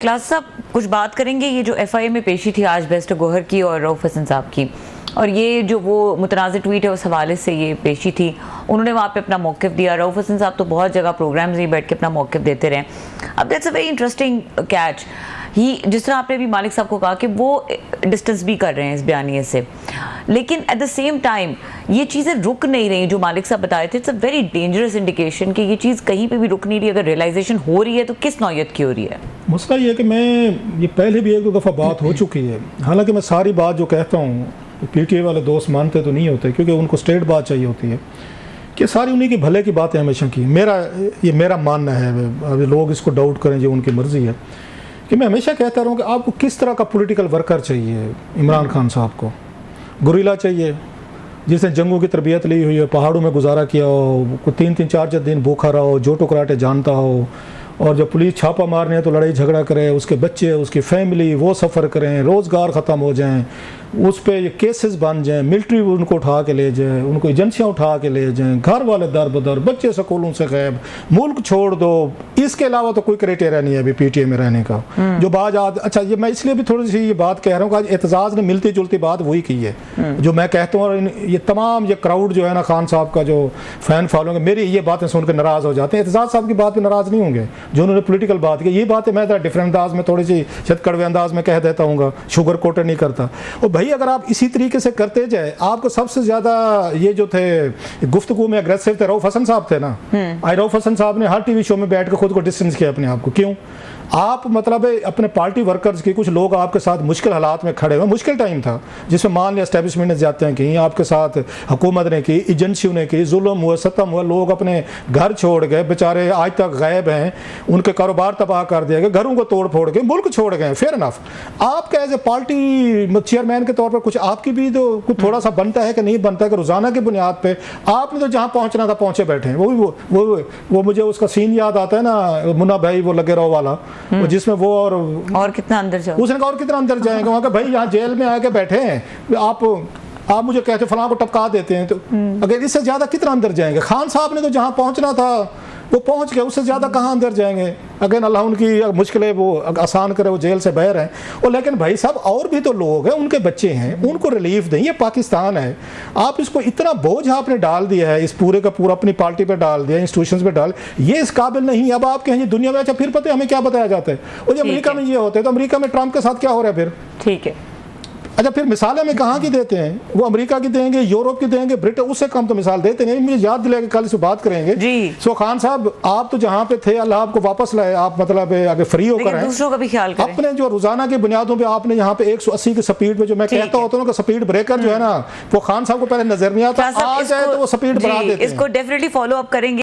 Class साहब कुछ बात करेंगे ये जो एफआईए में पेशी थी आज बेस्ट गोहर की और रऊफ हसन साहब की, और ये जो वो मुतनाज़िर ट्वीट है उस हवाले से ये पेशी थी। उन्होंने वहाँ पे अपना मौक़िफ़ दिया। रऊफ हसन साहब तो बहुत जगह प्रोग्राम्स में बैठ के अपना मौक़िफ़ देते रहे। अब that's a very interesting catch. ही जिस तरह आपने भी मालिक साहब को कहा कि वो डिस्टेंस भी कर रहे हैं इस बयानिए से, लेकिन एट द सेम टाइम ये चीज़ें रुक नहीं रही जो मालिक साहब बताए थे। It's a very dangerous indication कि ये चीज़ कहीं पे भी रुक नहीं रही। अगर रियलाइजेशन हो रही है तो किस नौयत की हो रही है? मसला ये है कि ये पहले भी एक दो दफ़ा बात हो चुकी है। हालांकि मैं सारी बात जो कहता हूँ पीटीए वाले दोस्त मानते तो नहीं होते, क्योंकि उनको स्ट्रेट बात चाहिए होती है कि सारी उन्हीं की भले की बातें हमेशा की। मेरा मानना है, अभी लोग इसको डाउट करें जो उनकी मर्ज़ी है, कि मैं हमेशा कहता रहूँ कि आपको किस तरह का पॉलिटिकल वर्कर चाहिए। इमरान खान साहब को गुरिल्ला चाहिए जिसने जंगों की तरबियत ली हुई है, पहाड़ों में गुजारा किया हो, 3-3 4-4 दिन भूखा रहा हो, जोटो कराटे जानता हो, और जब पुलिस छापा मारने है तो लड़ाई झगड़ा करे, उसके बच्चे उसकी फैमिली वो सफ़र करें, रोज़गार ख़त्म हो जाएं, उस पर ये केसेस बन जाएं, मिलिट्री उनको उठा के ले जाए, उनको एजेंसियां उठा के ले जाएं, घर वाले दर बदर, बच्चे स्कूलों से गायब, मुल्क छोड़ दो। इसके अलावा तो कोई क्राइटेरिया नहीं है अभी पीटीए में रहने का। जो बात आज अच्छा ये मैं इसलिए भी थोड़ी सी ये बात कह रहा हूँ कि आज एतजाज़ ने मिलती जुलती बात वही की है जो मैं कहता हूँ। ये तमाम ये क्राउड जो है ना खान साहब का जो फ़ैन फॉलोइंग, मेरी ये बातें सुनकर नाराज़ हो जाते हैं। एतजाज़ साहब की बात पर नाराज़ नहीं होंगे जो उन्होंने पोलिटिकल बात की। ये बातें मैं डिफरेंट अंदाज में थोड़ी सी शायद कड़वे अंदाज में कह देता हूँ, शुगर कोटेड नहीं करता। और भाई अगर आप इसी तरीके से करते जाए, आपको सबसे ज्यादा ये जो थे गुफ्तगू में अग्रेसिव थे रऊफ हसन साहब थे ना। रऊफ हसन साहब ने हर टीवी शो में बैठ कर खुद को डिस्टेंस किया अपने आप को। क्यों? आप मतलब अपने पार्टी वर्कर्स की, कुछ लोग आपके साथ मुश्किल हालात में खड़े हुए, मुश्किल टाइम था जिसमें मान लिया एस्टेब्लिशमेंट ने ज्यादतियां की, आपके साथ हुकूमत ने की, एजेंसियों ने की, जुल्म हुआ, सतम हुआ, लोग अपने घर छोड़ गए, बेचारे आज तक गायब हैं, उनके कारोबार तबाह कर दिया गया, घरों को तोड़ फोड़ के मुल्क छोड़ गए। फेयर इनफ, आपका एज ए पार्टी चेयरमैन के तौर पर कुछ आपकी भी तो कुछ थोड़ा सा बनता है कि नहीं बनता है कि रोजाना की बुनियाद पे आपने तो जहाँ पहुँचना था पहुँचे बैठे हैं। वो मुझे उसका सीन याद आता है ना, मुन्ना भाई वो लगे रहो वाला, जिसमें वो और कितना अंदर जाओ, उसने कहा और कितना अंदर जाएंगे। वहाँ का भाई यहाँ जेल में आके बैठे हैं, आप मुझे कहते फलां को टपका देते हैं, तो अगर इससे ज़्यादा कितना अंदर जाएंगे? खान साहब ने तो जहाँ पहुँचना था वो पहुँच गए, उससे ज़्यादा कहाँ अंदर जाएंगे? अगर अल्लाह उनकी मुश्किलें वो आसान करे, वो जेल से बाहर हैं। और लेकिन भाई साहब और भी तो लोग हैं, उनके बच्चे हैं, उनको रिलीफ दें। ये पाकिस्तान है, आप इसको इतना बोझ आपने डाल दिया है, इस पूरे का पूरा अपनी पार्टी पे डाल दिया, इंस्टीट्यूशंस पे डाल, ये इस काबिल नहीं। अब आप कहेंगे दुनिया में, अच्छा फिर पता है हमें क्या बताया जाता है, और जब अमेरिका में ये होते हैं तो अमेरिका में ट्रंप के साथ क्या हो रहा है फिर? ठीक है, अच्छा फिर मिसालें में कहाँ की देते हैं? वो अमेरिका की देंगे, यूरोप की देंगे, ब्रिटेन, उससे कम तो मिसाल देते नहीं। मुझे याद दिलाया कि कल से बात करेंगे जी। सो खान साहब आप तो जहाँ पे थे अल्लाह आपको वापस लाए, आप मतलब आगे फ्री होकर हैं, दूसरों का भी ख्याल करें। अपने जो रोजाना की बुनियादों पे आपने यहाँ पे 180 की स्पीड पे, जो मैं कहता होता हूँ कि स्पीड ब्रेकर जो है ना, वो खान साहब को पहले नजर नहीं आता, आ जाए तो वो स्पीड बढ़ा देते हैं। इसको डेफिनेटली फॉलो अप करेंगे।